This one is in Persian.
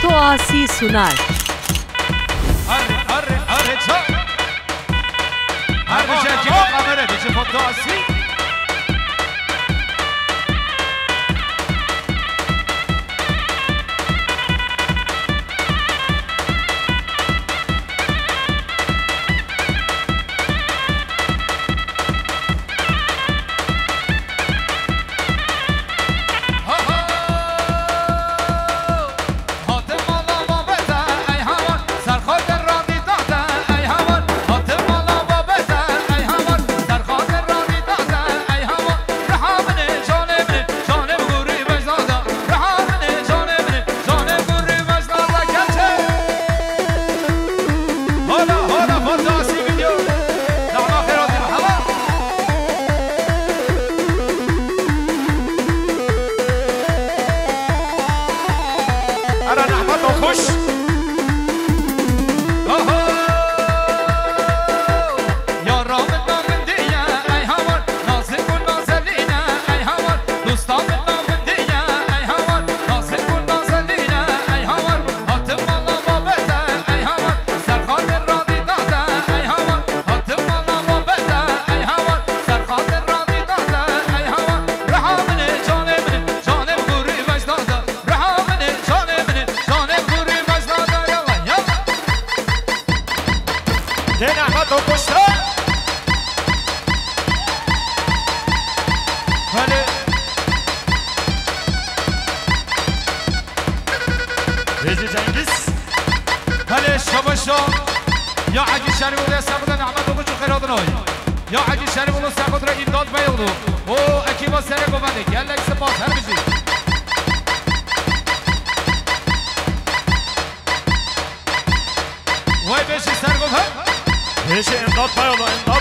فتو آسی سونای اره چا هر بشه که کامره بشه فتو آسی یا عجی شریف و سبود نعمت و بچو خیرات نوی یا عجی شریف و سبود را امداد بیادو او اکیبا سره گفته گلک سپاس هر بزی وای بشی سر گفته بشی امداد بیادو امداد